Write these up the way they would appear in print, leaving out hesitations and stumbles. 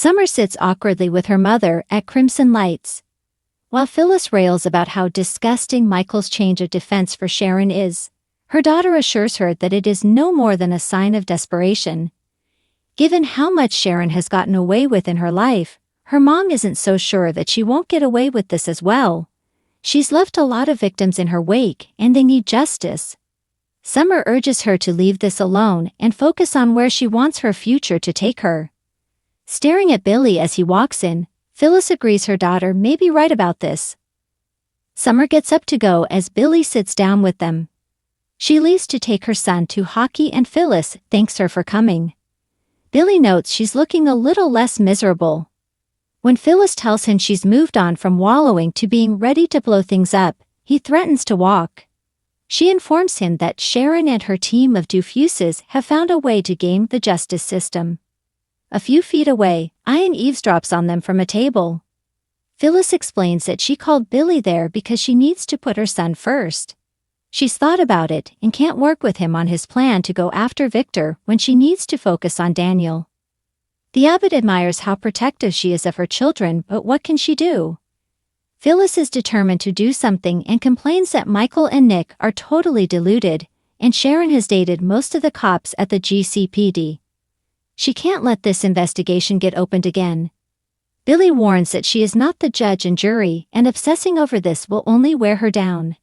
Summer sits awkwardly with her mother at Crimson Lights. While Phyllis rails about how disgusting Michael's change of defense for Sharon is, her daughter assures her that it is no more than a sign of desperation. Given how much Sharon has gotten away with in her life, her mom isn't so sure that she won't get away with this as well. She's left a lot of victims in her wake, and they need justice. Summer urges her to leave this alone and focus on where she wants her future to take her. Staring at Billy as he walks in, Phyllis agrees her daughter may be right about this. Summer gets up to go as Billy sits down with them. She leaves to take her son to hockey and Phyllis thanks her for coming. Billy notes she's looking a little less miserable. When Phyllis tells him she's moved on from wallowing to being ready to blow things up, he threatens to walk. She informs him that Sharon and her team of doofuses have found a way to game the justice system. A few feet away, Ian eavesdrops on them from a table. Phyllis explains that she called Billy there because she needs to put her son first. She's thought about it and can't work with him on his plan to go after Victor when she needs to focus on Daniel. The abbot admires how protective she is of her children, but what can she do? Phyllis is determined to do something and complains that Michael and Nick are totally deluded, and Sharon has dated most of the cops at the GCPD. She can't let this investigation get opened again. Billy warns that she is not the judge and jury, and obsessing over this will only wear her down.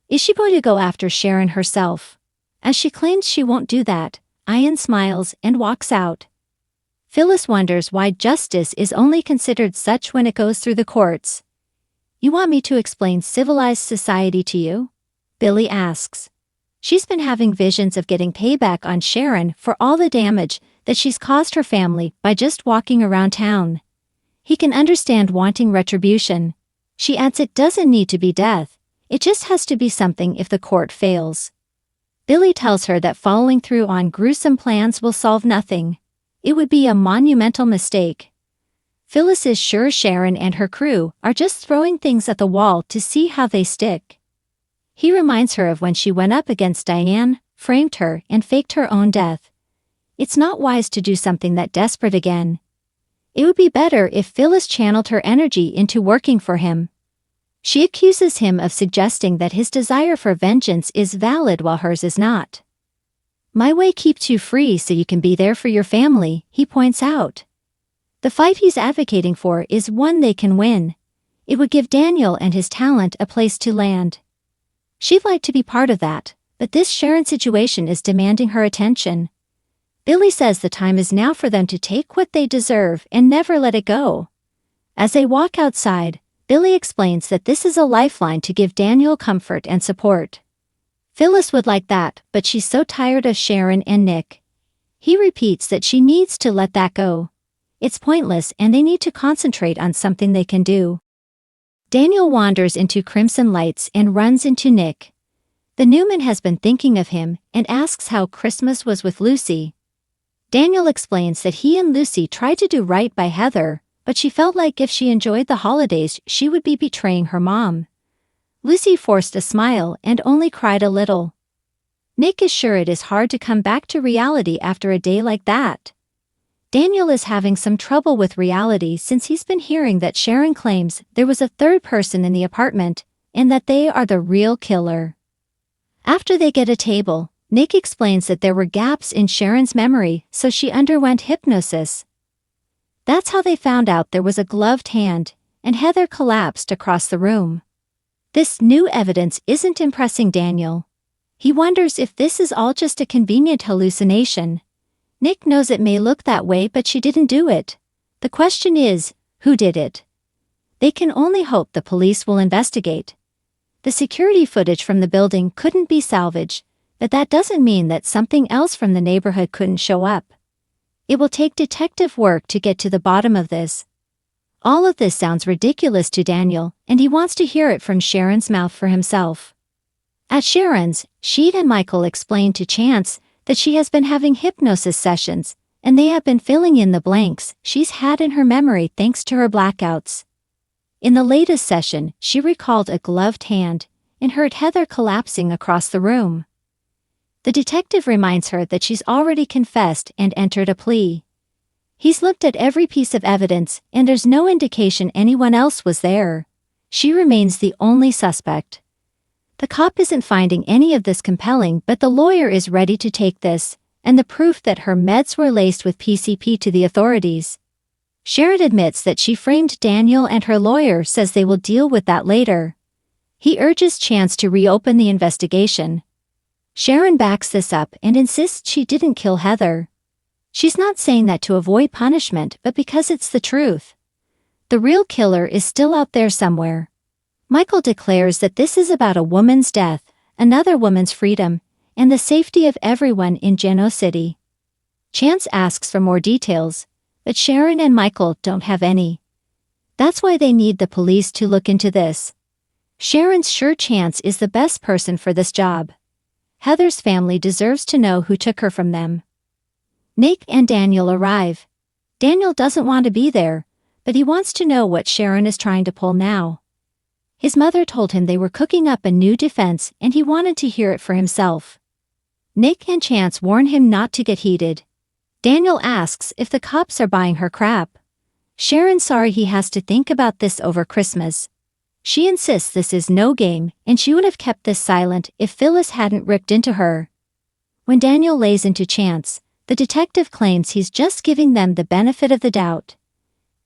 Is she going to go after Sharon herself? As she claims she won't do that, Ian smiles and walks out. Phyllis wonders why justice is only considered such when it goes through the courts. "You want me to explain civilized society to you?" Billy asks. She's been having visions of getting payback on Sharon for all the damage that she's caused her family by just walking around town. He can understand wanting retribution. She adds it doesn't need to be death, it just has to be something if the court fails. Billy tells her that following through on gruesome plans will solve nothing. It would be a monumental mistake. Phyllis is sure Sharon and her crew are just throwing things at the wall to see how they stick. He reminds her of when she went up against Diane, framed her, and faked her own death. It's not wise to do something that desperate again. It would be better if Phyllis channeled her energy into working for him. She accuses him of suggesting that his desire for vengeance is valid while hers is not. "My way keeps you free so you can be there for your family," he points out. The fight he's advocating for is one they can win. It would give Daniel and his talent a place to land. She'd like to be part of that, but this Sharon situation is demanding her attention. Billy says the time is now for them to take what they deserve and never let it go. As they walk outside, Billy explains that this is a lifeline to give Daniel comfort and support. Phyllis would like that, but she's so tired of Sharon and Nick. He repeats that she needs to let that go. It's pointless and they need to concentrate on something they can do. Daniel wanders into Crimson Lights and runs into Nick. The Newman has been thinking of him and asks how Christmas was with Lucy. Daniel explains that he and Lucy tried to do right by Heather, but she felt like if she enjoyed the holidays she would be betraying her mom. Lucy forced a smile and only cried a little. Nick is sure it is hard to come back to reality after a day like that. Daniel is having some trouble with reality since he's been hearing that Sharon claims there was a third person in the apartment and that they are the real killer. After they get a table, Nick explains that there were gaps in Sharon's memory, so she underwent hypnosis. That's how they found out there was a gloved hand, and Heather collapsed across the room. This new evidence isn't impressing Daniel. He wonders if this is all just a convenient hallucination. Nick knows it may look that way, but she didn't do it. The question is, who did it? They can only hope the police will investigate. The security footage from the building couldn't be salvaged, but that doesn't mean that something else from the neighborhood couldn't show up. It will take detective work to get to the bottom of this. All of this sounds ridiculous to Daniel, and he wants to hear it from Sharon's mouth for himself. At Sharon's, she and Michael explain to Chance that she has been having hypnosis sessions, and they have been filling in the blanks she's had in her memory thanks to her blackouts. In the latest session, she recalled a gloved hand and heard Heather collapsing across the room. The detective reminds her that she's already confessed and entered a plea. He's looked at every piece of evidence, and there's no indication anyone else was there. She remains the only suspect. The cop isn't finding any of this compelling, but the lawyer is ready to take this, and the proof that her meds were laced with PCP to the authorities. Sharon admits that she framed Daniel, and her lawyer says they will deal with that later. He urges Chance to reopen the investigation. Sharon backs this up and insists she didn't kill Heather. She's not saying that to avoid punishment, but because it's the truth. The real killer is still out there somewhere. Michael declares that this is about a woman's death, another woman's freedom, and the safety of everyone in Genoa City. Chance asks for more details, but Sharon and Michael don't have any. That's why they need the police to look into this. Sharon's sure Chance is the best person for this job. Heather's family deserves to know who took her from them. Nick and Daniel arrive. Daniel doesn't want to be there, but he wants to know what Sharon is trying to pull now. His mother told him they were cooking up a new defense and he wanted to hear it for himself. Nick and Chance warn him not to get heated. Daniel asks if the cops are buying her crap. Sharon's sorry he has to think about this over Christmas. She insists this is no game and she would have kept this silent if Phyllis hadn't ripped into her. When Daniel lays into Chance, the detective claims he's just giving them the benefit of the doubt.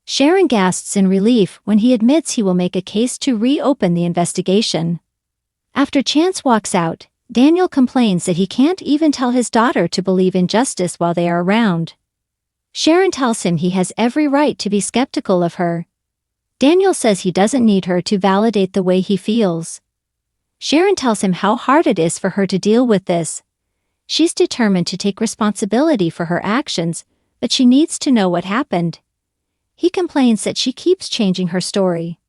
Sharon gasps in relief when he admits he will make a case to reopen the investigation. After Chance walks out, Daniel complains that he can't even tell his daughter to believe in justice while they are around. Sharon tells him he has every right to be skeptical of her. Daniel says he doesn't need her to validate the way he feels. Sharon tells him how hard it is for her to deal with this. She's determined to take responsibility for her actions, but she needs to know what happened. He complains that she keeps changing her story.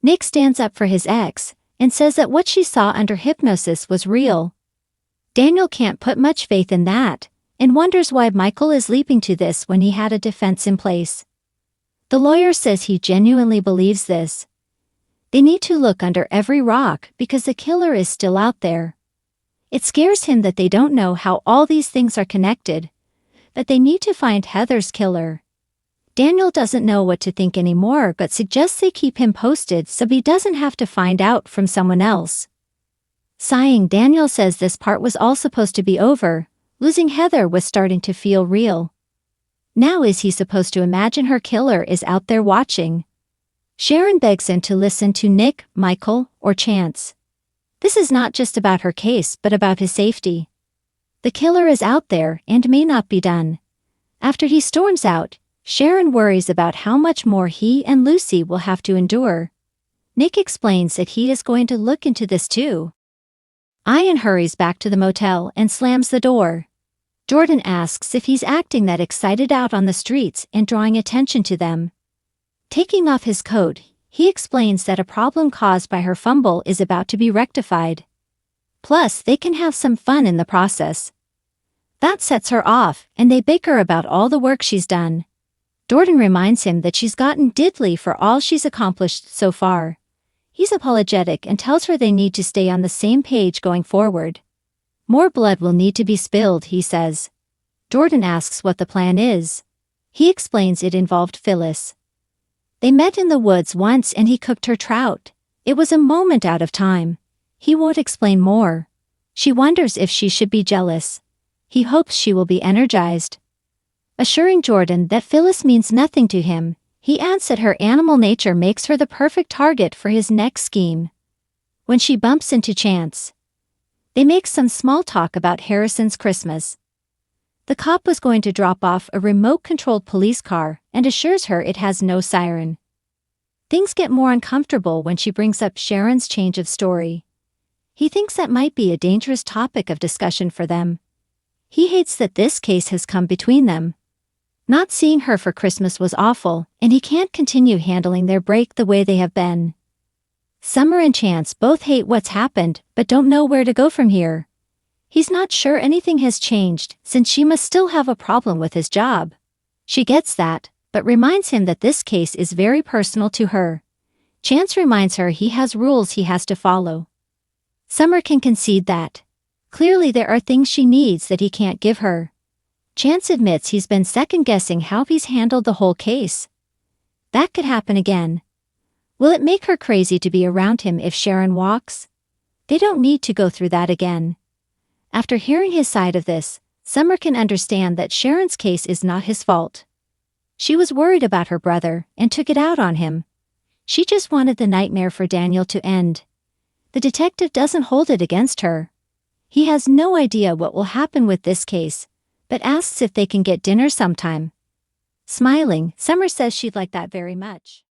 Nick stands up for his ex and says that what she saw under hypnosis was real. Daniel can't put much faith in that and wonders why Michael is leaping to this when he had a defense in place. The lawyer says he genuinely believes this. They need to look under every rock because the killer is still out there. It scares him that they don't know how all these things are connected, but they need to find Heather's killer. Daniel doesn't know what to think anymore but suggests they keep him posted so he doesn't have to find out from someone else. Sighing, Daniel says this part was all supposed to be over. Losing Heather was starting to feel real. Now is he supposed to imagine her killer is out there watching? Sharon begs him to listen to Nick, Michael, or Chance. This is not just about her case but about his safety. The killer is out there and may not be done. After he storms out, Sharon worries about how much more he and Lucy will have to endure. Nick explains that he is going to look into this too. Ian hurries back to the motel and slams the door. Jordan asks if he's acting that excited out on the streets and drawing attention to them. Taking off his coat, he explains that a problem caused by her fumble is about to be rectified. Plus, they can have some fun in the process. That sets her off, and they bicker about all the work she's done. Jordan reminds him that she's gotten diddly for all she's accomplished so far. He's apologetic and tells her they need to stay on the same page going forward. More blood will need to be spilled, he says. Jordan asks what the plan is. He explains it involved Phyllis. They met in the woods once and he cooked her trout. It was a moment out of time. He won't explain more. She wonders if she should be jealous. He hopes she will be energized. Assuring Jordan that Phyllis means nothing to him, he adds that her animal nature makes her the perfect target for his next scheme. When she bumps into Chance, they make some small talk about Harrison's Christmas. The cop was going to drop off a remote-controlled police car and assures her it has no siren. Things get more uncomfortable when she brings up Sharon's change of story. He thinks that might be a dangerous topic of discussion for them. He hates that this case has come between them. Not seeing her for Christmas was awful, and he can't continue handling their break the way they have been. Summer and Chance both hate what's happened, but don't know where to go from here. He's not sure anything has changed, since she must still have a problem with his job. She gets that, but reminds him that this case is very personal to her. Chance reminds her he has rules he has to follow. Summer can concede that. Clearly there are things she needs that he can't give her. Chance admits he's been second-guessing how he's handled the whole case. That could happen again. Will it make her crazy to be around him if Sharon walks? They don't need to go through that again. After hearing his side of this, Summer can understand that Sharon's case is not his fault. She was worried about her brother and took it out on him. She just wanted the nightmare for Daniel to end. The detective doesn't hold it against her. He has no idea what will happen with this case, but asks if they can get dinner sometime. Smiling, Summer says she'd like that very much.